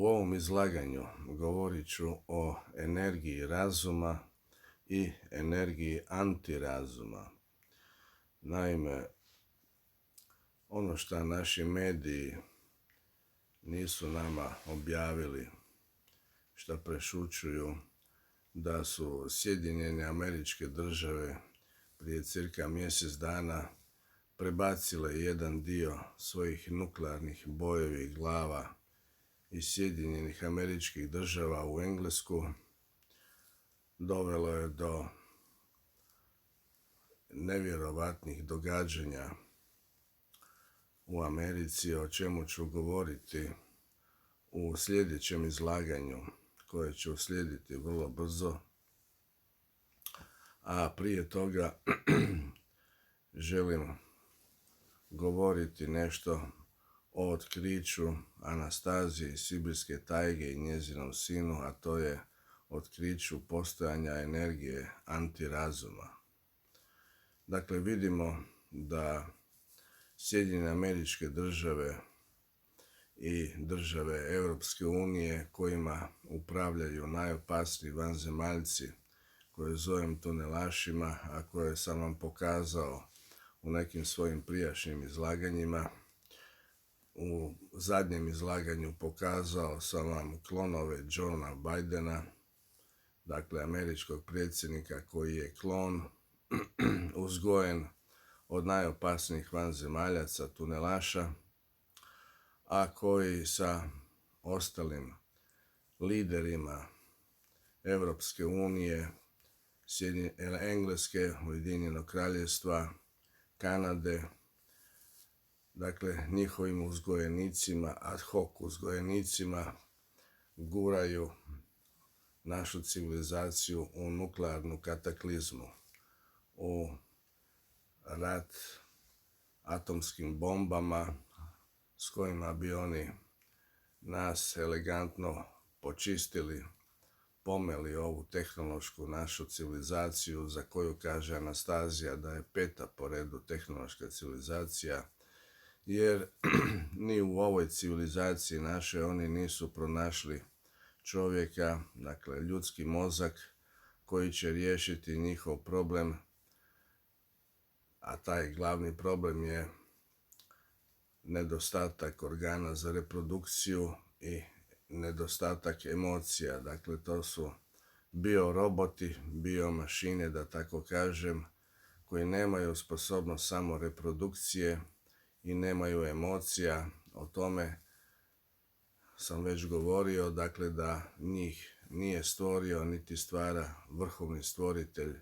U ovom izlaganju govorit ću o energiji razuma i energiji antirazuma. Naime, ono što naši mediji nisu nama objavili, što prešućuju, da su Sjedinjene Američke Države prije cirka mjesec dana prebacile jedan dio svojih nuklearnih bojevih glava iz Sjedinjenih Američkih Država u Englesku, dovelo je do nevjerovatnih događanja u Americi, o čemu ću govoriti u sljedećem izlaganju koje će uslijediti vrlo brzo. A prije toga želim govoriti nešto o otkriću Anastazije iz Sibirske tajge i njezinom sinu, a to je otkriću postojanja energije antirazuma. Dakle, vidimo da Sjedinjene Američke Države i države Europske unije, kojima upravljaju najopasniji vanzemaljci, koje zovem tunelašima, a koje sam vam pokazao u nekim svojim prijašnjim izlaganjima. U zadnjem izlaganju pokazao sam vam klonove Johna Bidena, dakle američkog predsjednika koji je klon, uzgojen od najopasnijih vanzemaljaca, tunelaša, a koji sa ostalim liderima Europske unije, Engleske, Ujedinjenog Kraljevstva, Kanade, dakle njihovim uzgojenicima, ad hoc uzgojenicima, guraju našu civilizaciju u nuklearnu kataklizmu, u rat atomskim bombama s kojima bi oni nas elegantno počistili, pomeli ovu tehnološku našu civilizaciju, za koju kaže Anastazija da je 5. po redu tehnološka civilizacija, jer ni u ovoj civilizaciji naše oni nisu pronašli čovjeka, dakle ljudski mozak, koji će riješiti njihov problem, a taj glavni problem je nedostatak organa za reprodukciju i nedostatak emocija. Dakle, to su bioroboti, biomašine, da tako kažem, koji nemaju sposobnost samo reprodukcije i nemaju emocija. O tome sam već govorio, dakle da njih nije stvorio niti stvara vrhovni stvoritelj,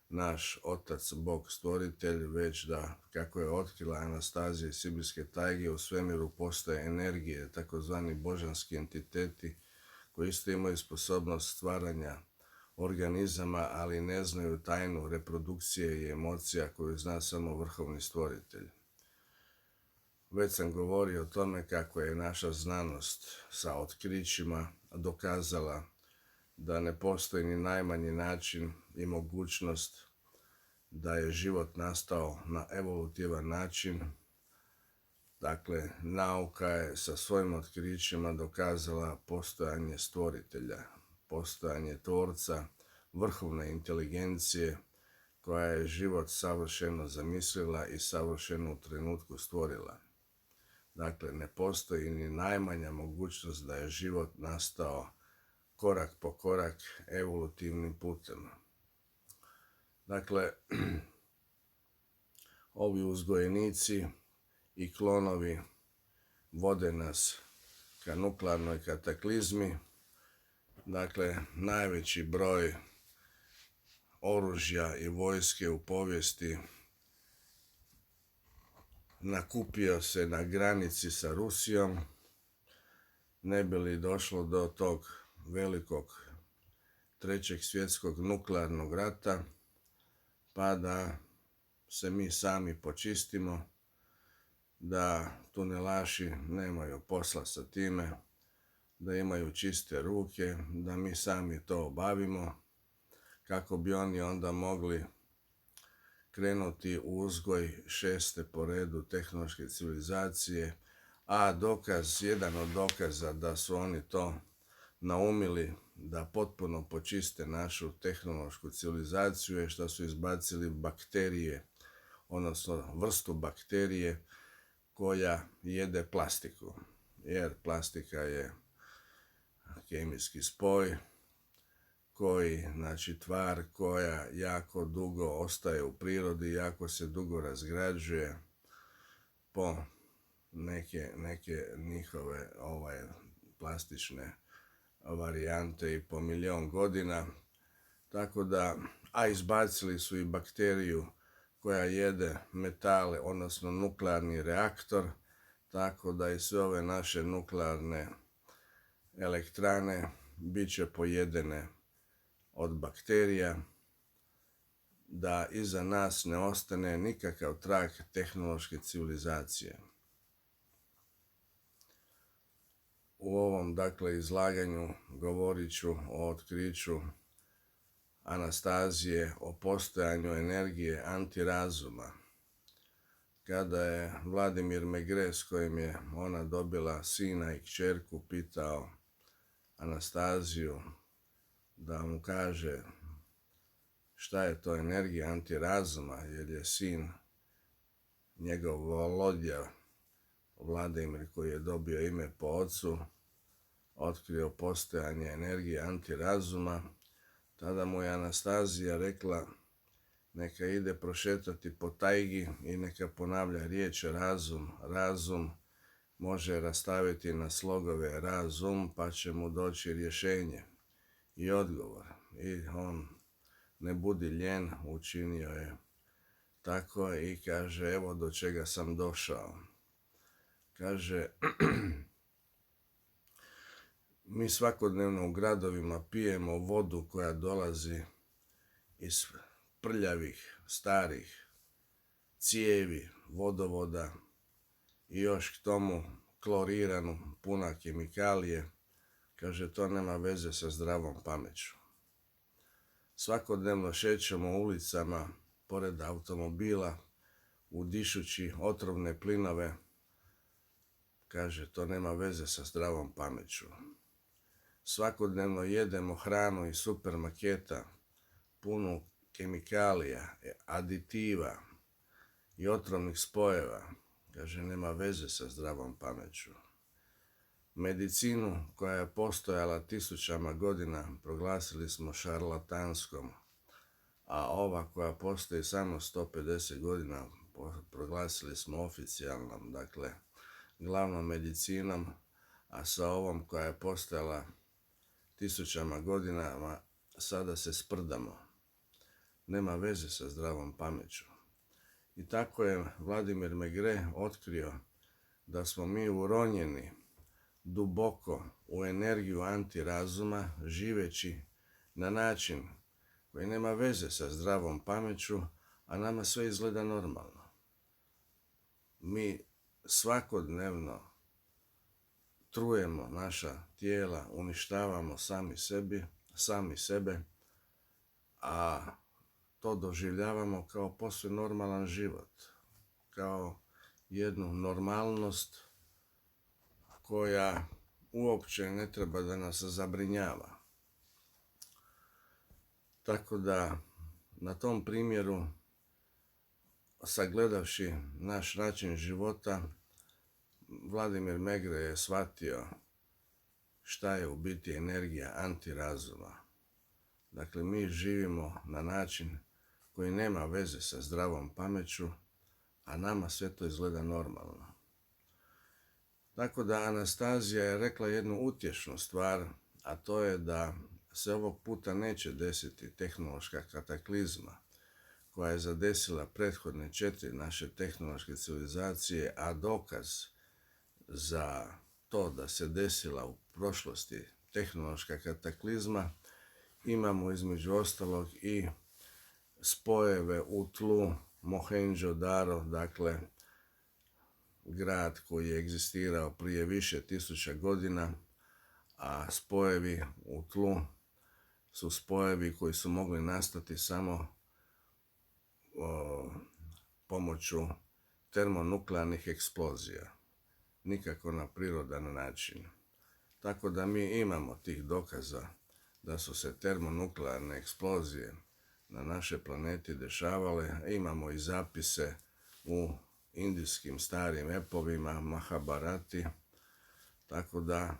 naš Otac, Bog stvoritelj, već da, kako je otkrila Anastazija iz Sibirske tajge, u svemiru postoje energije, takozvani božanski entiteti, koji isto imaju sposobnost stvaranja organizama, ali ne znaju tajnu reprodukcije i emocija koju zna samo vrhovni stvoritelj. Već sam govorio o tome kako je naša znanost sa otkrićima dokazala da ne postoji ni najmanji način i mogućnost da je život nastao na evolutivan način. Dakle, nauka je sa svojim otkrićima dokazala postojanje stvoritelja, postojanje tvorca, vrhovne inteligencije koja je život savršeno zamislila i savršeno u trenutku stvorila. Dakle, ne postoji ni najmanja mogućnost da je život nastao korak po korak evolutivnim putem. Dakle, ovi uzgojenici i klonovi vode nas ka nuklearnoj kataklizmi. Dakle, najveći broj oružja i vojske u povijesti nakupio se na granici sa Rusijom, ne bi li došlo do tog velikog 3. svjetskog nuklearnog rata, pa da se mi sami počistimo, da tunelaši nemaju posla sa time, da imaju čiste ruke, da mi sami to obavimo, kako bi oni onda mogli krenuti u uzgoj 6. po redu tehnološke civilizacije, A jedan od dokaza da su oni to naumili da potpuno počiste našu tehnološku civilizaciju je što su izbacili bakterije, odnosno vrstu bakterije koja jede plastiku. Jer plastika je kemijski spoj koji, znači tvar koja jako dugo ostaje u prirodi, jako se dugo razgrađuje po neke njihove plastične varijante i po milion godina. Tako da, a izbacili su i bakteriju koja jede metale, odnosno nuklearni reaktor, tako da i sve ove naše nuklearne elektrane bit će pojedene od bakterija, da iza nas ne ostane nikakav trag tehnološke civilizacije. U ovom, dakle, izlaganju govorit ću o otkriću Anastazije o postojanju energije antirazuma. Kada je Vladimir Megre, s kojim je ona dobila sina i kćerku, pitao Anastaziju da mu kaže šta je to energija antirazuma, jer je sin njegov Volodja, Vladimir, koji je dobio ime po ocu, otkrio postojanje energije antirazuma, tada mu je Anastazija rekla neka ide prošetati po tajgi i neka ponavlja riječ razum. Razum može rastaviti na slogove razum, pa će mu doći rješenje i odgovor. I on, ne budi ljen, učinio je tako i kaže, evo do čega sam došao. Kaže, mi svakodnevno u gradovima pijemo vodu koja dolazi iz prljavih, starih cijevi, vodovoda i još k tomu kloriranu, puna kemikalije. Kaže, to nema veze sa zdravom pameću. Svakodnevno šećemo ulicama pored automobila, udišući otrovne plinove. Kaže, to nema veze sa zdravom pameću. Svakodnevno jedemo hranu iz supermarketa, punu kemikalija, aditiva i otrovnih spojeva. Kaže, nema veze sa zdravom pameću. Medicinu koja je postojala tisućama godina proglasili smo šarlatanskom, a ova koja postoji samo 150 godina proglasili smo oficijalnom, dakle, glavnom medicinom, a sa ovom koja je postojala tisućama godinama sada se sprdamo. Nema veze sa zdravom pameću. I tako je Vladimir Megre otkrio da smo mi uronjeni duboko u energiju antirazuma, živeći na način koji nema veze sa zdravom pameću, a nama sve izgleda normalno. Mi svakodnevno trujemo naša tijela, uništavamo sami sebe, a to doživljavamo kao posve normalan život, kao jednu normalnost koja uopće ne treba da nas zabrinjava. Tako da, na tom primjeru, sagledavši naš način života, Vladimir Megre je shvatio šta je u biti energija antirazuma. Dakle, mi živimo na način koji nema veze sa zdravom pameću, a nama sve to izgleda normalno. Tako da Anastazija je rekla jednu utješnu stvar, a to je da se ovog puta neće desiti tehnološka kataklizma koja je zadesila prethodne 4 naše tehnološke civilizacije, a dokaz za to da se desila u prošlosti tehnološka kataklizma imamo između ostalog i spojeve u tlu Mohendžo-Daro, dakle grad koji je egzistirao prije više tisuća godina, a spojevi u tlu su spojevi koji su mogli nastati samo pomoću termonuklearnih eksplozija. nikako na prirodan način. Tako da mi imamo tih dokaza da su se termonuklearne eksplozije na našoj planeti dešavale, imamo i zapise u indijskim starim epovima, Mahabharati, tako da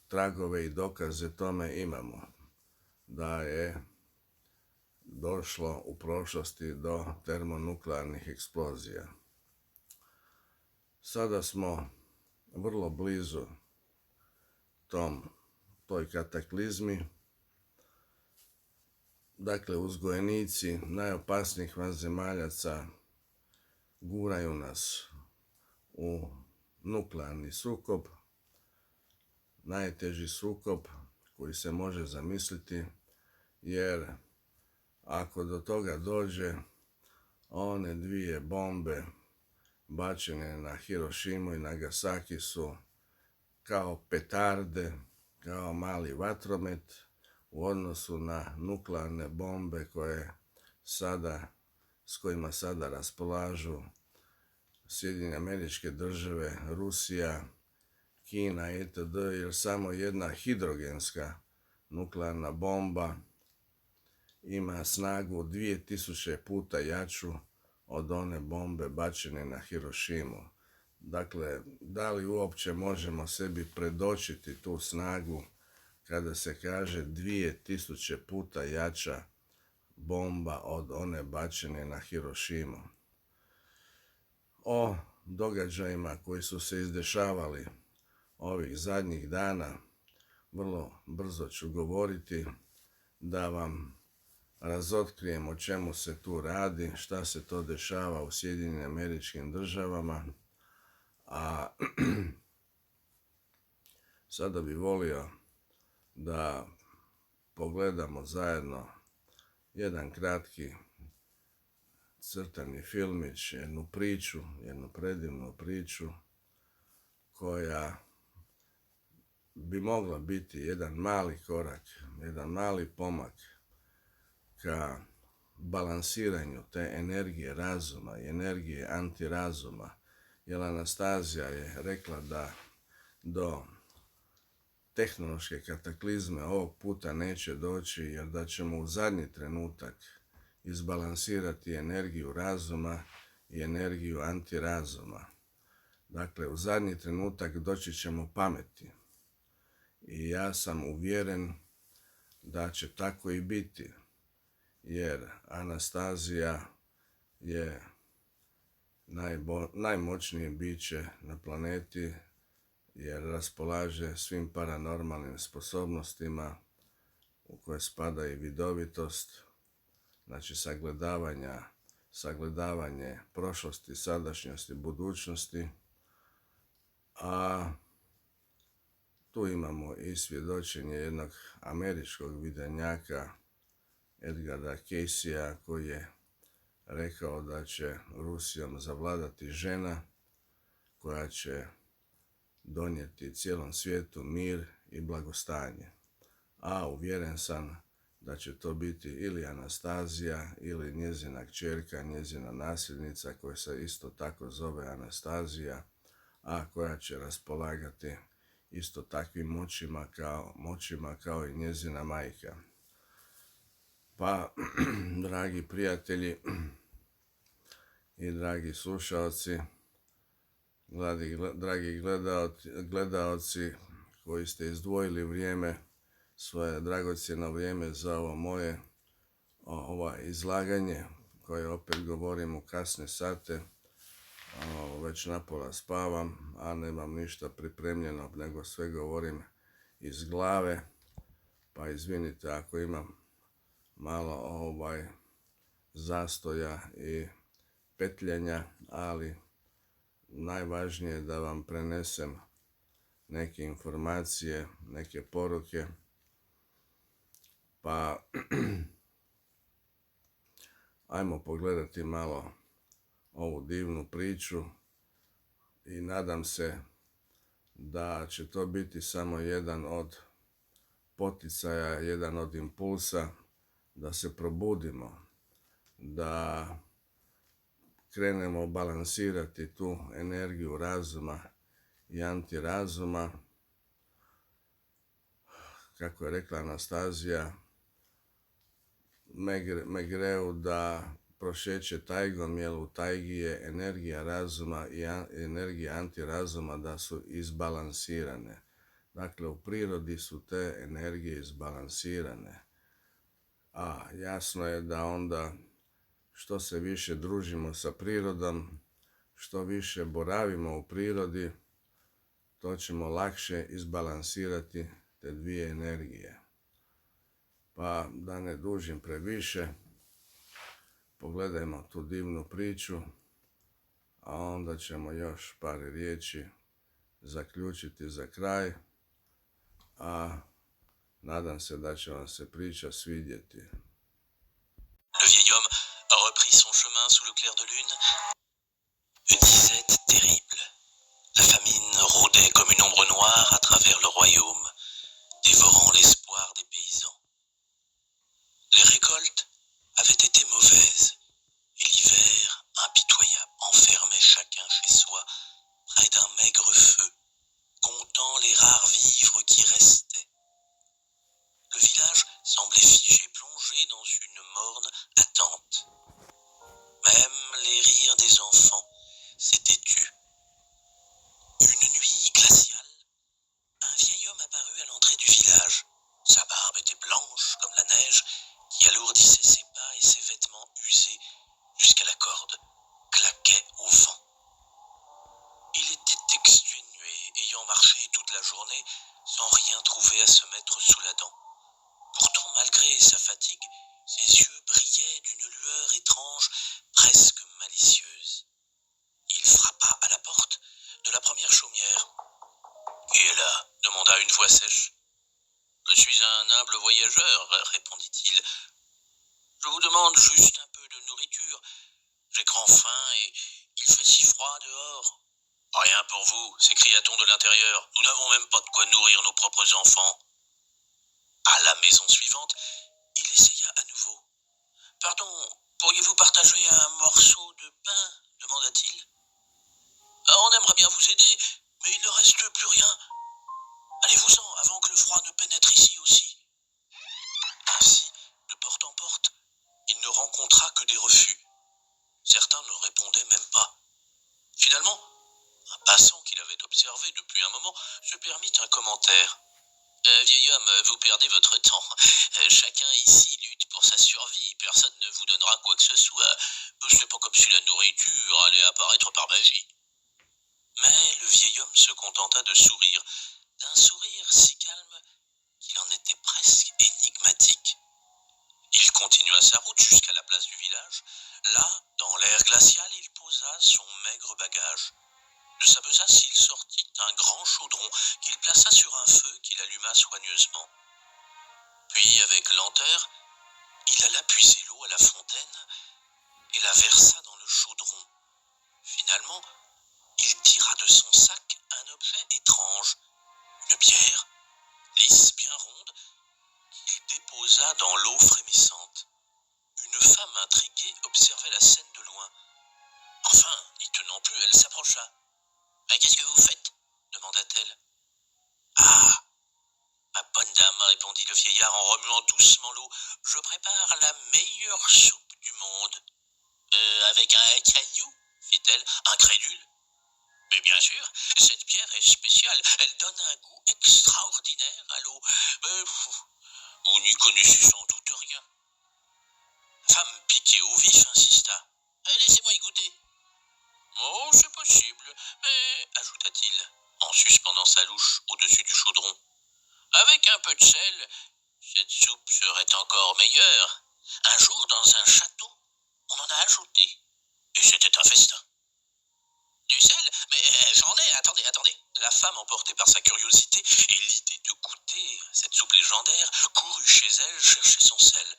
tragove i dokaze tome imamo, da je došlo u prošlosti do termonuklearnih eksplozija. Sada smo vrlo blizu toj kataklizmi. Dakle, uzgojenici najopasnijih vanzemaljaca guraju nas u nuklearni sukob, najteži sukob koji se može zamisliti, jer ako do toga dođe, one dvije bombe bačene na Hirošimu i Nagasaki su kao petarde, kao mali vatromet u odnosu na nuklearne bombe s kojima sada raspolažu Sjedinjene Američke Države, Rusija, Kina itd. Jer samo jedna hidrogenska nuklearna bomba ima snagu 2000 puta jaču od one bombe bačene na Hirošimu. Dakle, da li uopće možemo sebi predočiti tu snagu kada se kaže 2000 puta jača bomba od one bačene na Hirošimu? O događajima koji su se izdešavali ovih zadnjih dana vrlo brzo ću govoriti, da vam razotkrijem o čemu se tu radi, šta se to dešava u Sjedinjenim Američkim Državama. A sada bi volio da pogledamo zajedno jedan kratki crtani filmić, jednu priču, jednu predivnu priču koja bi mogla biti jedan mali korak, jedan mali pomak ka balansiranju te energije razuma i energije antirazuma. Jer Anastazija je rekla da do tehnološke kataklizme ovog puta neće doći, jer da ćemo u zadnji trenutak izbalansirati energiju razuma i energiju antirazuma. Dakle, u zadnji trenutak doći ćemo pameti. I ja sam uvjeren da će tako i biti, jer Anastazija je najmoćnije biće na planeti, jer raspolaže svim paranormalnim sposobnostima u koje spada i vidovitost, znači sagledavanje prošlosti, sadašnjosti, budućnosti, a tu imamo i svjedočenje jednog američkog videnjaka, Edgara Caseya, koji je rekao da će Rusijom zavladati žena koja će donijeti cijelom svijetu mir i blagostanje. A uvjeren sam da će to biti ili Anastazija ili njezina kćerka, njezina nasljednica koja se isto tako zove Anastazija, a koja će raspolagati isto takvim moćima kao i njezina majka. Pa, dragi prijatelji i dragi slušaoci, dragi gledaoci koji ste izdvojili vrijeme, svoje dragocjeno vrijeme za ovo moje izlaganje, koje opet govorim u kasne sate, već napola spavam, a nemam ništa pripremljeno, nego sve govorim iz glave, pa izvinite ako imam malo zastoja i petljanja, ali najvažnije je da vam prenesem neke informacije, neke poruke. Pa ajmo pogledati malo ovu divnu priču i nadam se da će to biti samo jedan od poticaja, jedan od impulsa da se probudimo, da krenemo balansirati tu energiju razuma i antirazuma. Kako je rekla Anastazija, Megreu da prošeće tajgom, jer u tajgi je energija razuma i energija antirazuma da su izbalansirane. Dakle, u prirodi su te energije izbalansirane. A jasno je da onda što se više družimo sa prirodom, što više boravimo u prirodi, to ćemo lakše izbalansirati te dvije energije. Pa da ne dužim previše, pogledajmo tu divnu priču, a onda ćemo još par riječi zaključiti za kraj, a nadam se da će vam se priča svidjeti. Le vieil homme a repris son chemin sous le clair de lune. Une disette terrible. La famine rôdait comme une ombre noire à travers le royaume, dévorant l'espoir des paysans. Les récoltes avaient été mauvaises, et l'hiver, impitoyable, enfermait chacun chez soi, près d'un maigre feu, comptant les rares vivres qui restaient. Le village semblait figé, plongé dans une morne attente. Même les rires des enfants s'étaient tus. Une nuit glaciale, un vieil homme apparut à l'entrée du village. Sa barbe était blanche comme la neige qui alourdissait ses pas et ses vêtements usés jusqu'à la corde claquaient au vent. Il était exténué, ayant marché toute la journée sans rien trouver à se mettre sous la dent. Pourtant, malgré sa fatigue, ses yeux brillaient d'une lueur étrange, presque malicieuse. Il frappa à la porte de la première chaumière. « Qui est là ?» demanda une voix sèche. « Je suis un humble voyageur, » répondit-il. « Je vous demande juste un peu de nourriture. J'ai grand faim et il fait si froid dehors. »« Rien pour vous, » s'écria-t-on de l'intérieur. « Nous n'avons même pas de quoi nourrir nos propres enfants. » À la maison suivante, il essaya à nouveau. « Pardon, pourriez-vous partager un morceau de pain ?» demanda-t-il. « On aimerait bien vous aider, mais il ne reste plus rien. Allez-vous-en avant que le froid ne pénètre ici aussi. » Ainsi, de porte en porte, il ne rencontra que des refus. Certains ne répondaient même pas. Finalement, un passant qu'il avait observé depuis un moment se permit un commentaire. « Vieil homme, vous perdez votre temps. Chacun ici lutte pour sa survie. Personne ne vous donnera quoi que ce soit. C'est pas comme si la nourriture allait apparaître par magie. » Mais le vieil homme se contenta de sourire, d'un sourire si calme qu'il en était presque énigmatique. Il continua sa route jusqu'à la place du village. Là, dans l'air glacial, il posa son maigre bagage. De sa besace, il sortit un grand chaudron qu'il plaça sur un feu qu'il alluma soigneusement. Puis, avec lenteur, il alla puiser l'eau à la fontaine et la versa dans le chaudron. Finalement, il tira de son sac un objet étrange, une bière, lisse, bien ronde, qu'il déposa dans l'eau frémissante. Une femme intriguée observait la scène de loin. Enfin, n'y tenant plus, elle s'approcha. « Qu'est-ce que vous faites ?» demanda-t-elle. « Ah, ma bonne dame, » répondit le vieillard en remuant doucement l'eau, « je prépare la meilleure soupe du monde. »« Avec un caillou ?» fit-elle, incrédule. « Mais bien sûr, cette pierre est spéciale, elle donne un goût extraordinaire à l'eau. Mais vous n'y connaissez sans doute rien. » La femme, piquée au vif, insista. « Laissez-moi y goûter. »« Oh, c'est possible, mais, ajouta-t-il, en suspendant sa louche au-dessus du chaudron, avec un peu de sel, cette soupe serait encore meilleure. Un jour, dans un château, on en a ajouté, et c'était un festin. » « Du sel? Mais j'en ai, attendez. » La femme, emportée par sa curiosité et l'idée de goûter cette soupe légendaire, courut chez elle chercher son sel.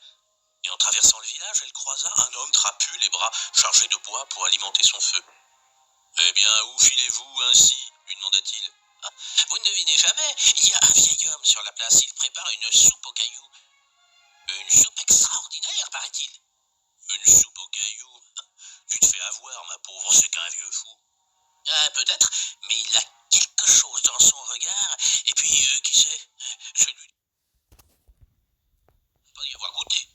Et en traversant le village, elle croisa un homme trapu, les bras chargés de bois pour alimenter son feu. « Eh bien, où filez-vous ainsi ?» lui demanda-t-il. « Vous ne devinez jamais, il y a un vieil homme sur la place, il prépare une soupe aux cailloux. »« Une soupe extraordinaire, paraît-il. »« Une soupe aux cailloux? Tu te fais avoir, ma pauvre, c'est qu'un vieux fou. »« Peut-être, mais il a quelque Et puis, qui sait, je lui pas y avoir goûté.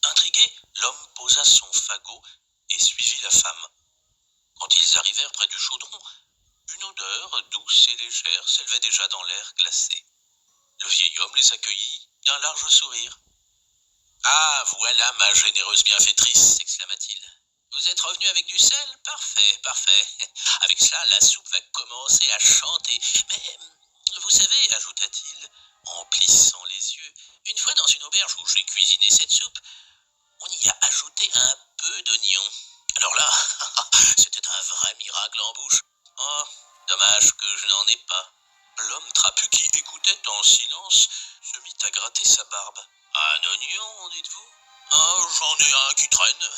Intrigué, l'homme posa son fagot et suivit la femme. Quand ils arrivèrent près du chaudron, une odeur douce et légère s'élevait déjà dans l'air glacé. Le vieil homme les accueillit d'un large sourire. « Ah, voilà ma généreuse bienfaitrice !» s'exclama-t-il. « Vous êtes revenu avec du sel ? Parfait, parfait. Avec cela, la soupe va commencer à chanter. Mais, vous savez, ajouta-t-il, en plissant les yeux, une fois dans une auberge où j'ai cuisiné cette soupe, on y a ajouté un peu d'oignon. Alors là, c'était un vrai miracle en bouche. Oh, dommage que je n'en ai pas. » L'homme trapu qui écoutait en silence se mit à gratter sa barbe. « Un oignon, dites-vous ? Ah, j'en ai un qui traîne.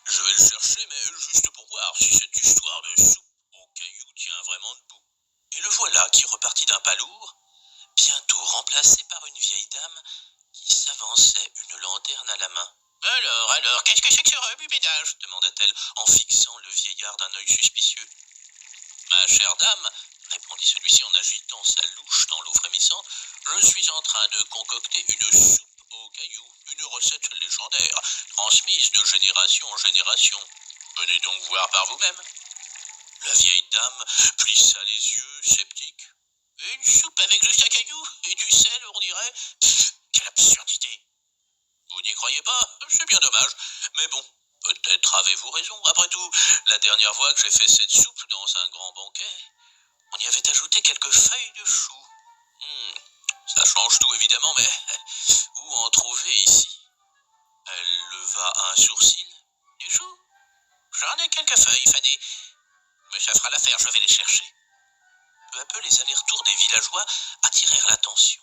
Je vais le chercher, mais juste pour voir si cette histoire de soupe au caillou tient vraiment debout. » Et le voilà qui repartit d'un pas lourd, bientôt remplacé par une vieille dame qui s'avançait, une lanterne à la main. « Alors, qu'est-ce que c'est que ce rebut-ménage ?» demanda-t-elle en fixant le vieillard d'un œil suspicieux. « Ma chère dame, » répondit celui-ci en agitant sa louche dans l'eau frémissante, « je suis en train de concocter une soupe au caillou, une recette légendaire, transmise de génération en génération. Venez donc voir par vous-même. » La vieille dame plissa les yeux, sceptique. « Une soupe avec juste un caillou et du sel, on dirait ? Pff, quelle absurdité !» « Vous n'y croyez pas ? C'est bien dommage. Mais bon, peut-être avez-vous raison. Après tout, la dernière fois que j'ai fait cette soupe dans un grand banquet, on y avait ajouté quelques feuilles de chou. Ça change tout évidemment, mais où en trouver ici ?» Elle leva un sourcil. « Du chou ? J'en ai quelques feuilles fanées. Mais ça fera l'affaire, je vais les chercher. » Peu à peu, les allers-retours des villageois attirèrent l'attention.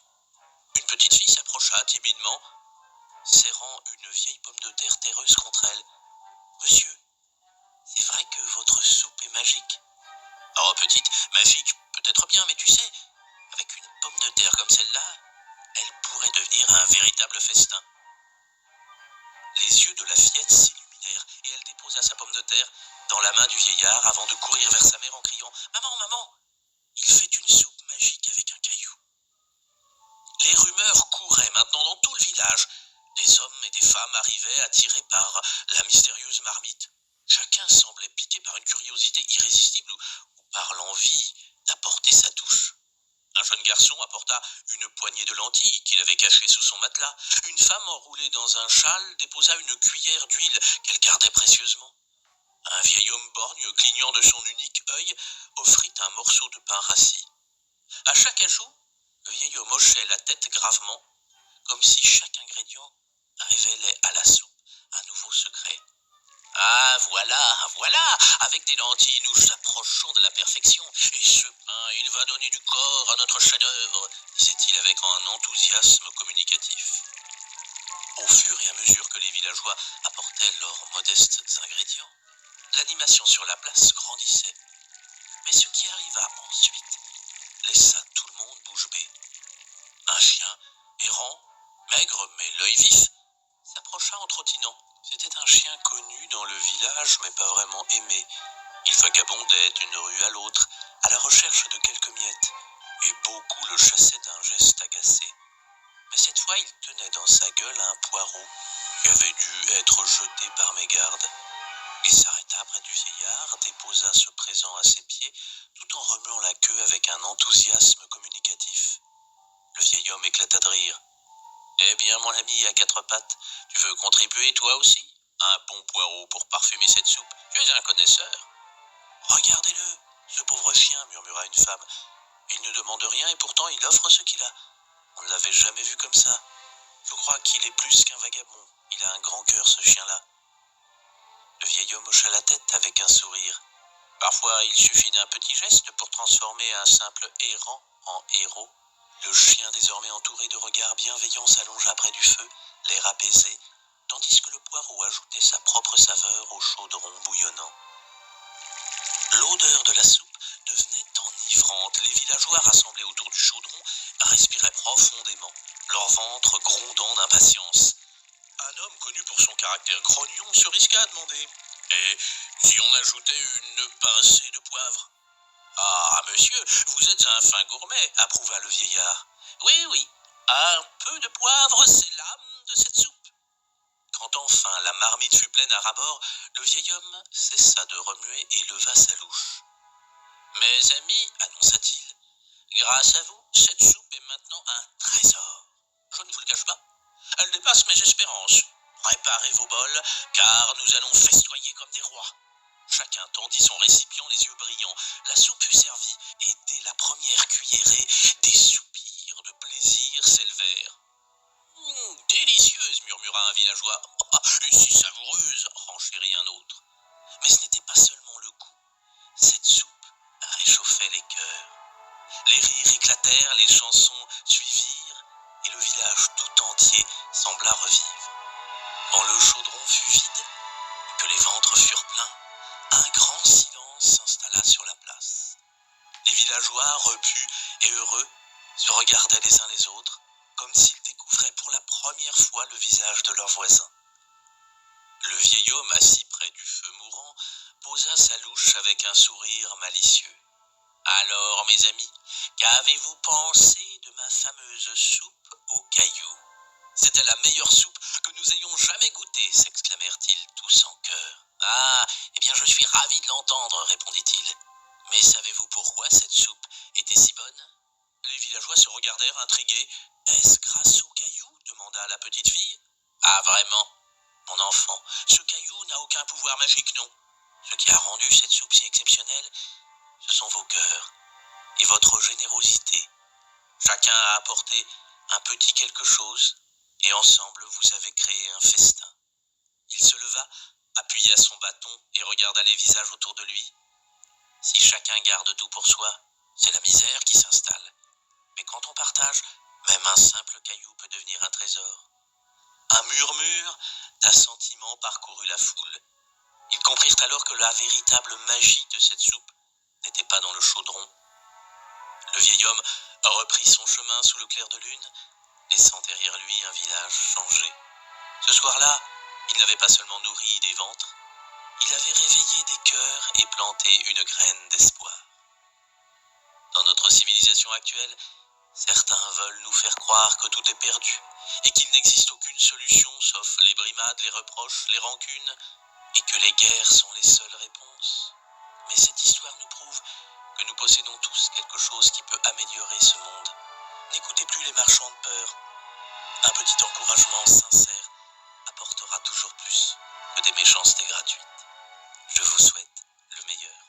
Une petite fille s'approcha timidement, serrant une vieille pomme de terre terreuse contre elle. « Monsieur, c'est vrai que votre soupe est magique ? » ?»« Oh, petite, magique, peut-être bien, mais tu sais, avec une pomme de terre comme celle-là, elle pourrait devenir un véritable festin. » Les yeux de la fillette s'illuminèrent et elle déposa sa pomme de terre dans la main du vieillard avant de courir vers sa mère en criant « Maman, maman, il fait une soupe magique avec un caillou. » Les rumeurs couraient maintenant dans tout le village. Des hommes et des femmes arrivaient attirés par la mystérieuse marmite. Chacun semblait piqué par une curiosité irrésistible ou par l'envie d'apporter sa touche. Un jeune garçon apporta une poignée de lentilles qu'il avait cachées sous son matelas. Une femme enroulée dans un châle déposa une cuillère d'huile qu'elle gardait précieusement. Un vieil homme borgne, clignant de son unique œil, offrit un morceau de pain rassis. À chaque ajout, le vieil homme hochait la tête gravement, comme si chaque ingrédient révélait à la soupe un nouveau secret. « Ah, voilà, voilà, avec des lentilles, nous approchons de la perfection, et ce pain, il va donner du corps à notre chef-d'œuvre, » disait-il avec un enthousiasme communicatif. Au fur et à mesure que les villageois apportaient leurs modestes ingrédients, l'animation sur la place grandissait. Mais ce qui arriva ensuite laissa tout le monde bouche bée. Un chien, errant, maigre mais l'œil vif, s'approcha en trottinant. C'était un chien connu dans le village, mais pas vraiment aimé. Il vagabondait d'une rue à l'autre, à la recherche de quelques miettes, et beaucoup le chassaient d'un geste agacé. Mais cette fois, il tenait dans sa gueule un poireau qui avait dû être jeté par mégarde. Il s'arrêta près du vieillard, déposa ce présent à ses pieds, tout en remuant la queue avec un enthousiasme communicatif. Le vieil homme éclata de rire. « Eh bien, mon ami à quatre pattes, tu veux contribuer toi aussi ? Un bon poireau pour parfumer cette soupe. Tu es un connaisseur. »« Regardez-le, ce pauvre chien, murmura une femme. Il ne demande rien et pourtant il offre ce qu'il a. On ne l'avait jamais vu comme ça. Je crois qu'il est plus qu'un vagabond. Il a un grand cœur, ce chien-là. » Le vieil homme hocha la tête avec un sourire. Parfois, il suffit d'un petit geste pour transformer un simple errant en héros. Le chien, désormais entouré de regards bienveillants, s'allongea près du feu, l'air apaisé, tandis que le poireau ajoutait sa propre saveur au chaudron bouillonnant. L'odeur de la soupe devenait enivrante. Les villageois rassemblés autour du chaudron respiraient profondément, leur ventre grondant d'impatience. Un homme connu pour son caractère grognon se risqua à demander « Et si on ajoutait une pincée de poivre ?»« Ah, mais monsieur, vous êtes un fin gourmet, approuva le vieillard. Oui, oui, un peu de poivre, c'est l'âme de cette soupe. Quand enfin la marmite fut pleine à ras-bord, le vieil homme cessa de remuer et leva sa louche. Mes amis, annonça-t-il, grâce à vous, cette soupe est maintenant un trésor. Je ne vous le cache pas, elle dépasse mes espérances. Préparez vos bols, car nous allons festoyer comme des rois. Chacun tendit son récipient les yeux brillants. La soupe fut servie, et dès la première cuillerée, des soupirs de plaisir s'élevèrent. Délicieuse, murmura un villageois. Et si savoureuse, renchérit un autre. Mais ce n'était pas seulement le goût. Cette soupe réchauffait les cœurs. Les rires éclatèrent, les chansons suivirent, et le village tout entier sembla revivre. Quand le chaudron fut vide, que les ventres furent pleins, un grand silence s'installa sur la place. Les villageois, repus et heureux, se regardaient les uns les autres, comme s'ils découvraient pour la première fois le visage de leur voisin. Le vieil homme, assis près du feu mourant, posa sa louche avec un sourire malicieux. Alors, mes amis, qu'avez-vous pensé de ma fameuse soupe aux cailloux? C'était la meilleure soupe que nous ayons jamais goûtée, s'exclamèrent-ils tous en chœur. Ah, eh bien je suis ravi de l'entendre, répondit-il. Mais savez-vous pourquoi cette soupe était si bonne? Les villageois se regardèrent intrigués. Est-ce grâce aux cailloux? Demanda la petite fille. Ah, vraiment, mon enfant, ce caillou n'a aucun pouvoir magique, non. Ce qui a rendu cette soupe si exceptionnelle, ce sont vos cœurs et votre générosité. Chacun a apporté un petit quelque chose, et ensemble vous avez créé un festin. Il se leva, appuya son bâton et regarda les visages autour de lui. Si chacun garde tout pour soi, c'est la misère qui s'installe. Mais quand on partage, même un simple caillou peut devenir un trésor. Un murmure d'assentiment parcourut la foule. Ils comprirent alors que la véritable magie de cette soupe n'était pas dans le chaudron. Le vieil homme reprit son chemin sous le clair de lune, laissant derrière lui un village changé. Ce soir-là, il n'avait pas seulement nourri des ventres, il avait réveillé des cœurs et planté une graine d'espoir. Dans notre civilisation actuelle, certains veulent nous faire croire que tout est perdu et qu'il n'existe aucune solution sauf les brimades, les reproches, les rancunes et que les guerres sont les seules réponses. Mais cette histoire nous prouve que nous possédons tous quelque chose qui peut améliorer ce monde. N'écoutez plus les marchands de peur. Un petit encouragement sincère apportera toujours plus que des méchancetés gratuites. Je vous souhaite le meilleur.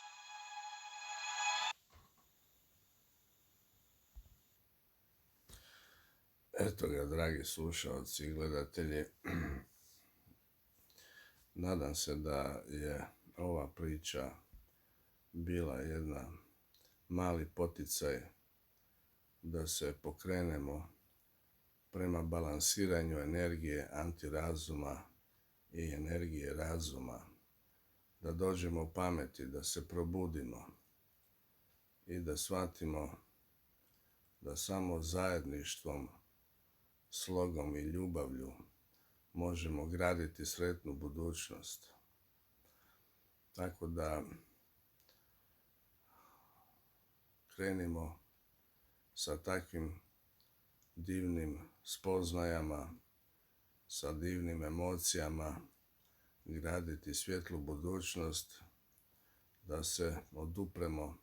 Eto ga, dragi slušalci i gledatelji, nadam se da je ova priča bila jedna mali poticaj da se pokrenemo prema balansiranju energije antirazuma i energije razuma, da dođemo u pameti, da se probudimo i da shvatimo da samo zajedništvom, slogom i ljubavlju možemo graditi sretnu budućnost. Tako da krenimo sa takvim divnim spoznajama, sa divnim emocijama, graditi svjetlu budućnost, da se odupremo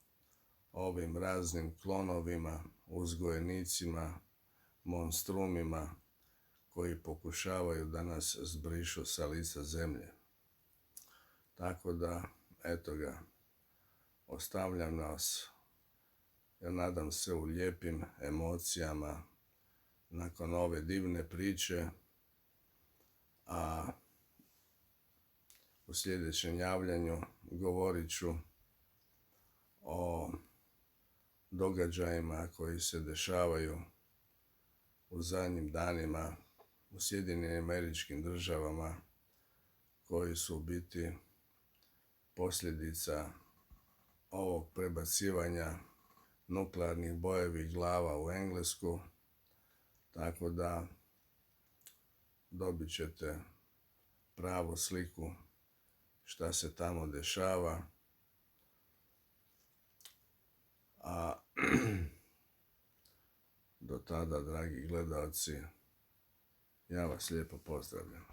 ovim raznim klonovima, uzgojenicima, monstrumima koji pokušavaju da nas zbrišu sa lica zemlje. Tako da, eto ga, ostavljam nas, ja nadam se, u lijepim emocijama nakon ove divne priče, a u sljedećem javljanju govorit ću o događajima koji se dešavaju u zadnjim danima u Sjedinjenim Američkim Državama, koji su u biti posljedica ovog prebacivanja nuklearnih bojevih glava u Englesku, tako da dobit ćete pravu sliku šta se tamo dešava. A tada, dragi gledalci, ja vas lijepo pozdravljam.